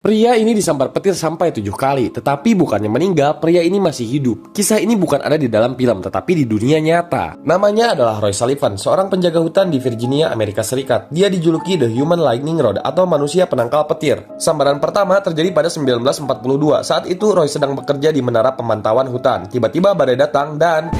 Pria ini disambar petir sampai 7 kali, tetapi bukannya meninggal, pria ini masih hidup. Kisah ini bukan ada di dalam film, tetapi di dunia nyata. Namanya adalah Roy Sullivan, seorang penjaga hutan di Virginia, Amerika Serikat. Dia dijuluki The Human Lightning Rod atau manusia penangkal petir. Sambaran pertama terjadi pada 1942. Saat itu Roy sedang bekerja di menara pemantauan hutan. Tiba-tiba badai datang dan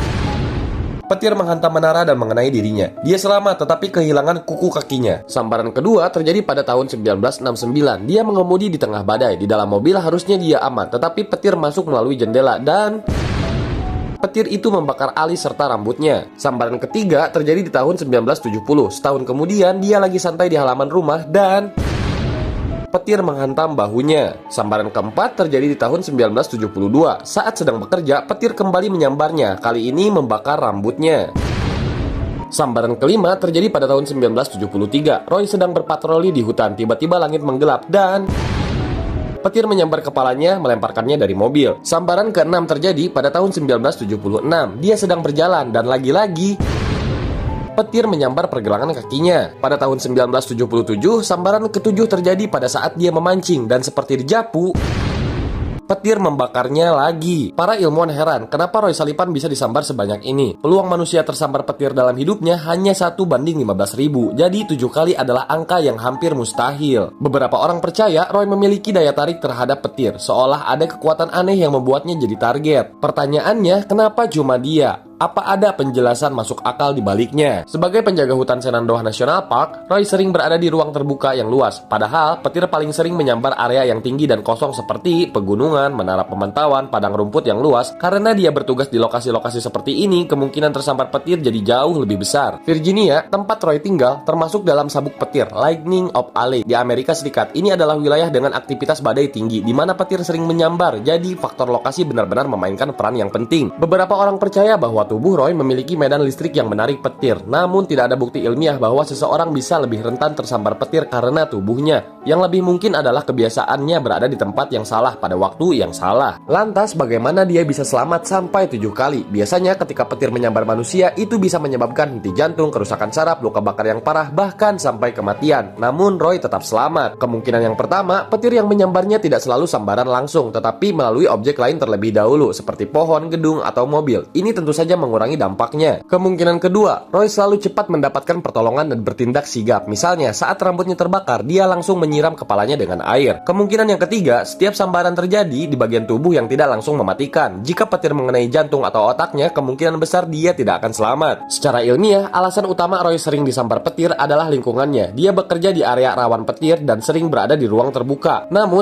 petir menghantam menara dan mengenai dirinya. Dia selamat tetapi kehilangan kuku kakinya. Sambaran kedua terjadi pada tahun 1969. Dia mengemudi di tengah badai. Di dalam mobil harusnya dia aman, tetapi petir masuk melalui jendela dan petir itu membakar alis serta rambutnya. Sambaran ketiga terjadi di tahun 1970. Setahun kemudian dia lagi santai di halaman rumah dan petir menghantam bahunya. Sambaran keempat terjadi di tahun 1972. Saat sedang bekerja, petir kembali menyambarnya. Kali ini membakar rambutnya. Sambaran kelima terjadi pada tahun 1973. Roy sedang berpatroli di hutan. Tiba-tiba langit menggelap dan petir menyambar kepalanya, melemparkannya dari mobil. Sambaran keenam terjadi pada tahun 1976. Dia sedang berjalan dan lagi-lagi petir menyambar pergelangan kakinya. Pada tahun 1977, sambaran ketujuh terjadi pada saat dia memancing dan seperti dijapu, petir membakarnya lagi. Para ilmuwan heran, kenapa Roy Sullivan bisa disambar sebanyak ini? Peluang manusia tersambar petir dalam hidupnya hanya 1:15.000. Jadi 7 kali adalah angka yang hampir mustahil. Beberapa orang percaya Roy memiliki daya tarik terhadap petir, seolah ada kekuatan aneh yang membuatnya jadi target. Pertanyaannya, kenapa cuma dia? Apa ada penjelasan masuk akal di baliknya? Sebagai penjaga hutan Shenandoah National Park, Roy sering berada di ruang terbuka yang luas. Padahal, petir paling sering menyambar area yang tinggi dan kosong seperti pegunungan, menara pemantauan, padang rumput yang luas. Karena dia bertugas di lokasi-lokasi seperti ini, kemungkinan tersambar petir jadi jauh lebih besar. Virginia, tempat Roy tinggal, termasuk dalam sabuk petir, Lightning of Alley, di Amerika Serikat. Ini adalah wilayah dengan aktivitas badai tinggi, di mana petir sering menyambar. Jadi, faktor lokasi benar-benar memainkan peran yang penting. Beberapa orang percaya bahwa tubuh Roy memiliki medan listrik yang menarik petir. Namun tidak ada bukti ilmiah bahwa seseorang bisa lebih rentan tersambar petir karena tubuhnya. Yang lebih mungkin adalah kebiasaannya berada di tempat yang salah pada waktu yang salah. Lantas bagaimana dia bisa selamat sampai 7 kali? Biasanya ketika petir menyambar manusia, itu bisa menyebabkan henti jantung, kerusakan saraf, luka bakar yang parah, bahkan sampai kematian. Namun Roy tetap selamat. Kemungkinan yang pertama, petir yang menyambarnya tidak selalu sambaran langsung, tetapi melalui objek lain terlebih dahulu, seperti pohon, gedung, atau mobil. Ini tentu saja mengurangi dampaknya. Kemungkinan kedua, Roy selalu cepat mendapatkan pertolongan dan bertindak sigap. Misalnya, saat rambutnya terbakar, dia langsung menyiram kepalanya dengan air. Kemungkinan yang ketiga, setiap sambaran terjadi di bagian tubuh yang tidak langsung mematikan. Jika petir mengenai jantung atau otaknya, kemungkinan besar dia tidak akan selamat. Secara ilmiah, alasan utama Roy sering disambar petir adalah lingkungannya. Dia bekerja di area rawan petir dan sering berada di ruang terbuka. Namun,